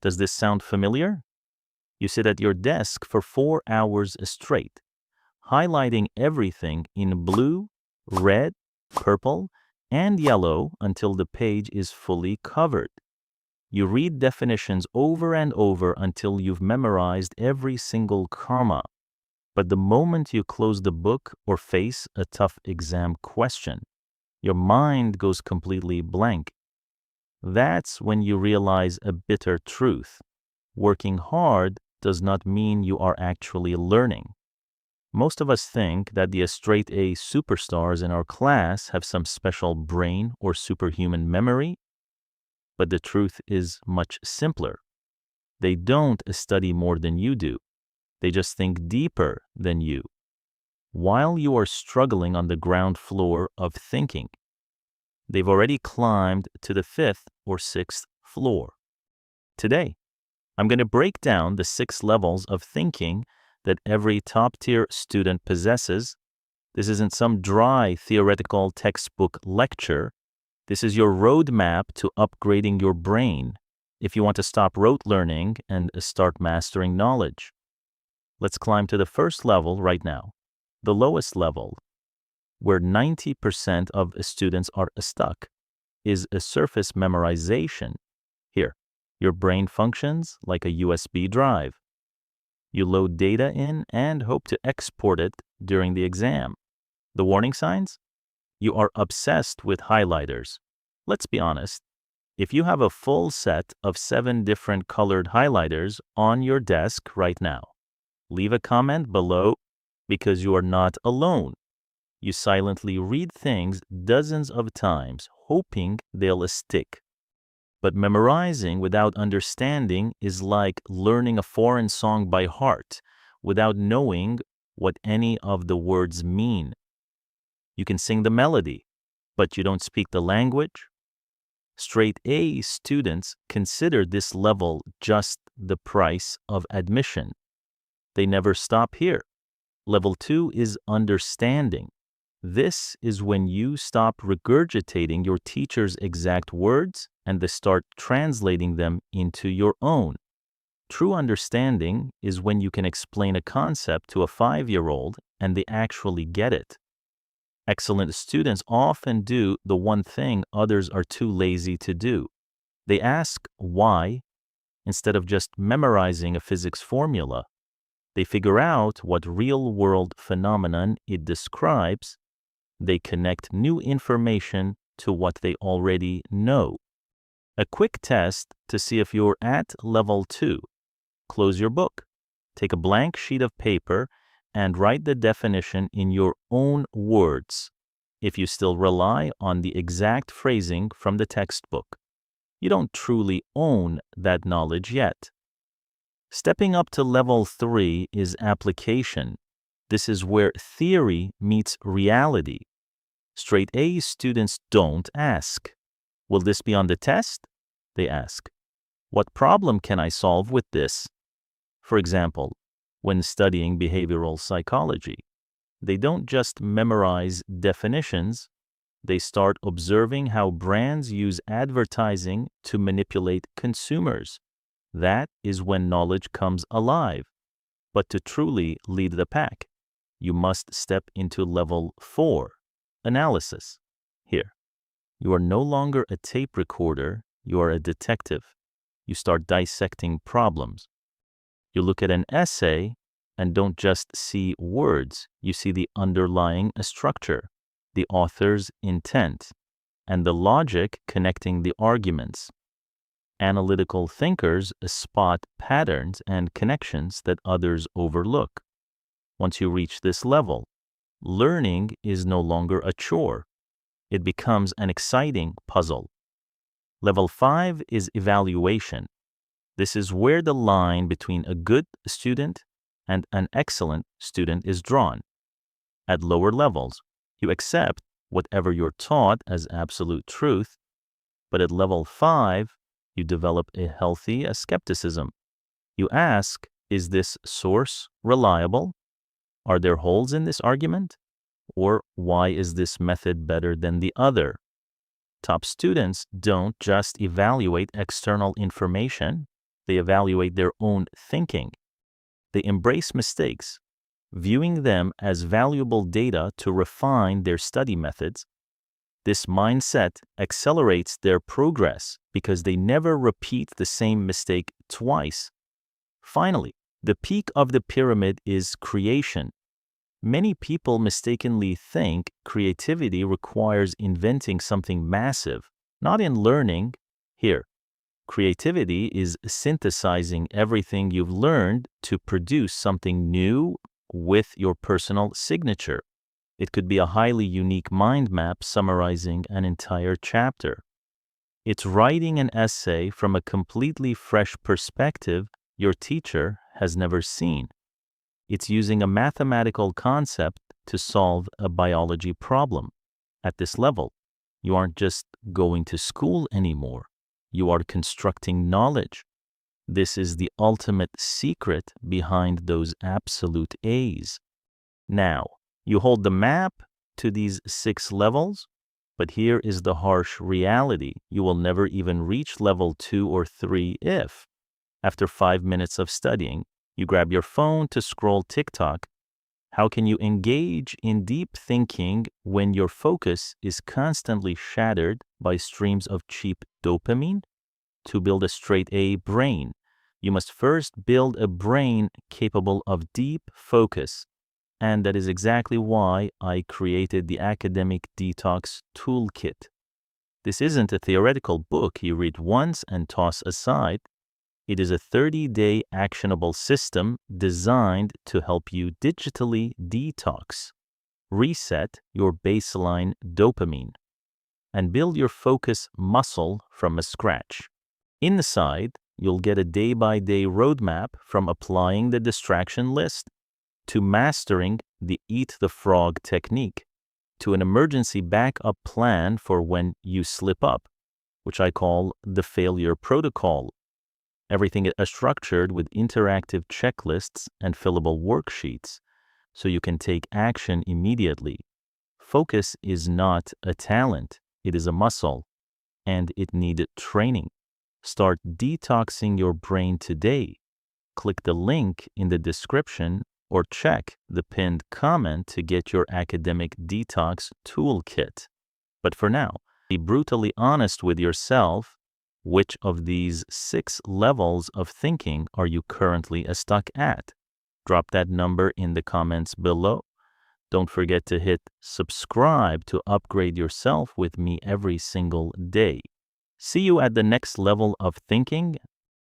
Does this sound familiar? You sit at your desk for 4 hours straight, highlighting everything in blue, red, purple, and yellow until the page is fully covered. You read definitions over and over until you've memorized every single comma. But the moment you close the book or face a tough exam question, your mind goes completely blank. That's when you realize a bitter truth. Working hard does not mean you are actually learning. Most of us think that the straight A superstars in our class have some special brain or superhuman memory, but the truth is much simpler. They don't study more than you do. They just think deeper than you, while you are struggling on the ground floor of thinking. They've already climbed to the 5th or 6th floor. Today, I'm going to break down the 6 levels of thinking that every top-tier student possesses. This isn't some dry theoretical textbook lecture. This is your roadmap to upgrading your brain if you want to stop rote learning and start mastering knowledge. Let's climb to the first level right now, the lowest level, where 90% of students are stuck, is a surface memorization. Here, your brain functions like a USB drive. You load data in and hope to export it during the exam. The warning signs? You are obsessed with highlighters. Let's be honest. If you have a full set of 7 different colored highlighters on your desk right now, leave a comment below because you are not alone. You silently read things dozens of times, hoping they'll stick. But memorizing without understanding is like learning a foreign song by heart without knowing what any of the words mean. You can sing the melody, but you don't speak the language. Straight A students consider this level just the price of admission. They never stop here. Level 2 is understanding. This is when you stop regurgitating your teacher's exact words and they start translating them into your own. True understanding is when you can explain a concept to a 5-year-old and they actually get it. Excellent students often do the one thing others are too lazy to do. They ask why instead of just memorizing a physics formula. They figure out what real-world phenomenon it describes. They connect new information to what they already know. A quick test to see if you're at level 2. Close your book. Take a blank sheet of paper and write the definition in your own words. If you still rely on the exact phrasing from the textbook, you don't truly own that knowledge yet. Stepping up to level 3 is application. This is where theory meets reality. Straight A students don't ask, "Will this be on the test?" They ask, "What problem can I solve with this?" For example, when studying behavioral psychology, they don't just memorize definitions, they start observing how brands use advertising to manipulate consumers. That is when knowledge comes alive. But to truly lead the pack, you must step into level 4, analysis. Here, you are no longer a tape recorder, you are a detective. You start dissecting problems. You look at an essay and don't just see words, you see the underlying structure, the author's intent, and the logic connecting the arguments. Analytical thinkers spot patterns and connections that others overlook. Once you reach this level, learning is no longer a chore. It becomes an exciting puzzle. Level 5 is evaluation. This is where the line between a good student and an excellent student is drawn. At lower levels, you accept whatever you're taught as absolute truth, but at level 5, you develop a healthy skepticism. You ask, is this source reliable? Are there holes in this argument? Or why is this method better than the other? Top students don't just evaluate external information, They evaluate their own thinking. They embrace mistakes, viewing them as valuable data to refine their study methods. This mindset accelerates their progress because they never repeat the same mistake twice. Finally, the peak of the pyramid is creation. Many people mistakenly think creativity requires inventing something massive, not in learning. Here, creativity is synthesizing everything you've learned to produce something new with your personal signature. It could be a highly unique mind map summarizing an entire chapter. It's writing an essay from a completely fresh perspective your teacher has never seen. It's using a mathematical concept to solve a biology problem. At this level, you aren't just going to school anymore. You are constructing knowledge. This is the ultimate secret behind those absolute A's. Now, you hold the map to these 6 levels, but here is the harsh reality. You will never even reach level 2 or 3 if, after 5 minutes of studying, you grab your phone to scroll TikTok. How can you engage in deep thinking when your focus is constantly shattered by streams of cheap dopamine? To build a straight A brain, you must first build a brain capable of deep focus. And that is exactly why I created the Academic Detox Toolkit. This isn't a theoretical book you read once and toss aside. It is a 30-day actionable system designed to help you digitally detox, reset your baseline dopamine, and build your focus muscle from scratch. Inside, you'll get a day-by-day roadmap from applying the distraction list to mastering the eat the frog technique, to an emergency backup plan for when you slip up, which I call the failure protocol. Everything is structured with interactive checklists and fillable worksheets, so you can take action immediately. Focus is not a talent, it is a muscle, and it needs training. Start detoxing your brain today. Click the link in the description or check the pinned comment to get your academic detox toolkit. But for now, be brutally honest with yourself. Which of these 6 levels of thinking are you currently stuck at? Drop that number in the comments below. Don't forget to hit subscribe to upgrade yourself with me every single day. See you at the next level of thinking.